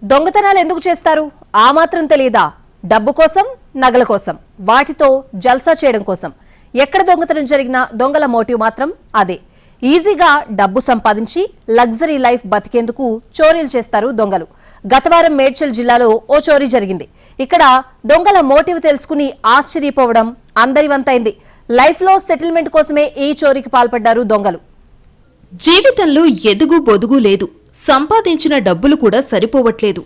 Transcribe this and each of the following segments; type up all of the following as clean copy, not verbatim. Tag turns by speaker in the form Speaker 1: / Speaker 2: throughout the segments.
Speaker 1: దొంగతనాలు ఎందుకు చేస్తారు? ఆ మాత్రం తెలియదా? డబ్బు కోసం, నగల కోసం, వాటితో జల్సా చేయడం కోసం. ఎక్కడ దొంగతనం జరిగినా దొంగల మోటివ్ మాత్రం అదే. ఈజీగా డబ్బు సంపాదించి లగ్జరీ లైఫ్ బతికేందుకు చోరీలు చేస్తారు దొంగలు. గతవారం మేడ్చల్ జిల్లాలో ఓ చోరీ జరిగింది. ఇక్కడ దొంగల మోటివ్ తెలుసుకుని ఆశ్చర్యపోవడం అందరి వంతైంది. లైఫ్లో సెటిల్మెంట్ కోసమే ఈ చోరీకి పాల్పడ్డారు దొంగలు.
Speaker 2: జీవితంలో ఎదుగు బొదుగు లేదు, సంపాదించిన డబ్బులు కూడా సరిపోవట్లేదు.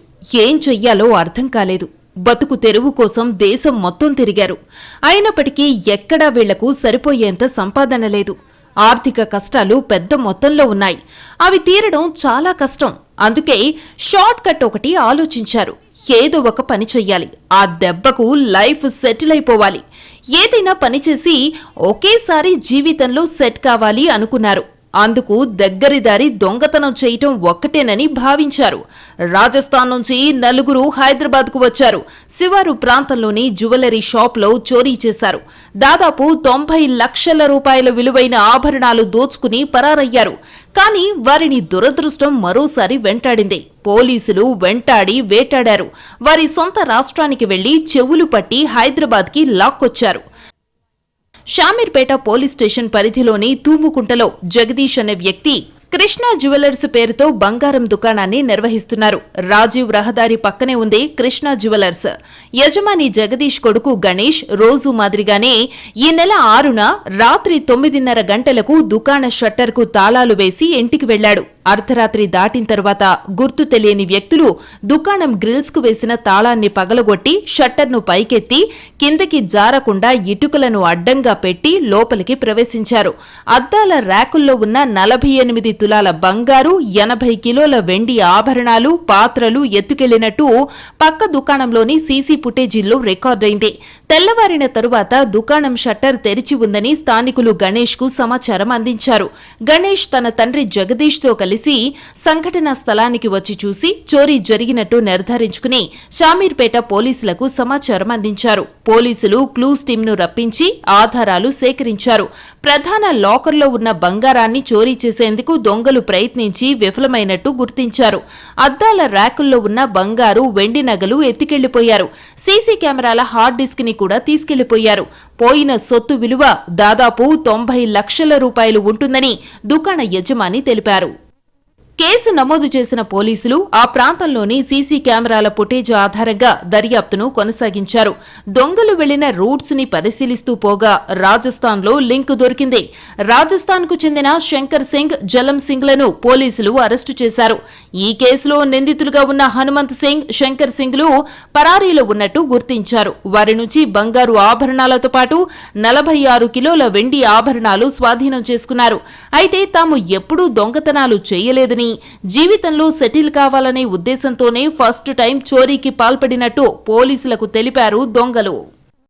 Speaker 2: ఏం చెయ్యాలో అర్థం కాలేదు. బతుకు తెరువు కోసం దేశం మొత్తం తిరిగారు. అయినప్పటికీ ఎక్కడా వీళ్లకు సరిపోయేంత సంపాదన లేదు. ఆర్థిక కష్టాలు పెద్ద మొత్తంలో ఉన్నాయి. అవి తీరడం చాలా కష్టం. అందుకే షార్ట్ కట్ ఒకటి ఆలోచించారు. ఏదో ఒక పని చెయ్యాలి, ఆ దెబ్బకు లైఫ్ సెటిల్ అయిపోవాలి. ఏదైనా పని చేసి ఒకేసారి జీవితంలో సెట్ కావాలి అనుకున్నారు. అందుకు దగ్గరిదారి దొంగతనం చేయటం ఒక్కటేనని భావించారు. రాజస్థాన్ నుంచి నలుగురు హైదరాబాద్కు వచ్చారు. శివారు ప్రాంతంలోని జ్యువెలరీ షాప్లో చోరీ చేశారు. దాదాపు 90 లక్షల రూపాయల విలువైన ఆభరణాలు దోచుకుని పరారయ్యారు. కానీ వారిని దురదృష్టం మరోసారి వెంటాడింది. పోలీసులు వెంటాడి వేటాడారు. వారి సొంత రాష్ట్రానికి వెళ్లి చెవులు పట్టి హైదరాబాద్కి లాక్కొచ్చారు. షామీర్పేట పోలీస్ స్టేషన్ పరిధిలోని తూముకుంటలో జగదీష్ అనే వ్యక్తి కృష్ణా జ్యువెలర్స్ పేరుతో బంగారం దుకాణాన్ని నిర్వహిస్తున్నారు. రాజీవ్ రహదారి పక్కనే ఉంది కృష్ణా జ్యువెలర్స్. యజమాని జగదీష్ కొడుకు గణేష్ రోజు మాదిరిగానే ఈ నెల 6న రాత్రి 9:30 గంటలకు దుకాణ షట్టర్కు తాళాలు వేసి ఇంటికి వెళ్లాడు. అర్ధరాత్రి దాటిన తర్వాత గుర్తు తెలియని వ్యక్తులు దుకాణం గ్రిల్స్ కు వేసిన తాళాన్ని పగలగొట్టి షట్టర్ను పైకెత్తి కిందకి జారకుండా ఇటుకలను అడ్డంగా పెట్టి లోపలికి ప్రవేశించారు. అద్దాల ర్యాకుల్లో ఉన్న 48 తులాల బంగారు, 80 కిలోల వెండి ఆభరణాలు, పాత్రలు ఎత్తుకెళ్లినట్టు పక్క దుకాణంలోని సీసీ ఫుటేజీల్లో రికార్డైంది. తెల్లవారిన తరువాత దుకాణం షట్టర్ తెరిచి ఉందని స్థానికులు గణేష్ కు సమాచారం అందించారు. గణేష్ తన తండ్రి జగదీష్ తో కలిసి సంఘటనా స్థలానికి వచ్చి చూసి చోరీ జరిగినట్టు నిర్ధారించుకుని షామీర్పేట పోలీసులకు సమాచారం అందించారు. పోలీసులు క్లూస్ టీంను రప్పించి ఆధారాలు సేకరించారు. ప్రధాన లాకర్లో ఉన్న బంగారాన్ని చోరీ చేసేందుకు దొంగలు ప్రయత్నించి విఫలమైనట్టు గుర్తించారు. అద్దాల ర్యాకుల్లో ఉన్న బంగారు, వెండి నగలు ఎత్తికెళ్లిపోయారు. సీసీ కెమెరాల హార్డ్ డిస్క్ ని కూడా తీసుకెళ్లిపోయారు. పోయిన సొత్తు విలువ దాదాపు 90 లక్షల రూపాయలు ఉంటుందని దుకాణ యజమాని తెలిపారు. కేసు నమోదు చేసిన పోలీసులు ఆ ప్రాంతంలోని సీసీ కెమెరాల ఫుటేజ్ ఆధారంగా దర్యాప్తును కొనసాగించారు. దొంగలు వెళ్లిన రూట్స్ ని పరిశీలిస్తూ పోగా రాజస్థాన్లో లింక్ దొరికింది. రాజస్థాన్కు చెందిన శంకర్ సింగ్, జలం సింగ్లను పోలీసులు అరెస్టు చేశారు. ఈ కేసులో నిందితులుగా ఉన్న హనుమంత్ సింగ్, శంకర్ సింగ్లు పరారీలో ఉన్నట్టు గుర్తించారు. వారి నుంచి బంగారు ఆభరణాలతో పాటు 46 కిలోల వెండి ఆభరణాలు స్వాధీనం చేసుకున్నారు. అయితే తాము ఎప్పుడూ దొంగతనాలు చేయలేదని, జీవితంలో సెటిల్ కావాలనే ఉద్దేశంతోనే ఫస్ట్ టైం చోరీకి పాల్పడినట్టు పోలీసులకు తెలిపారు దొంగలు.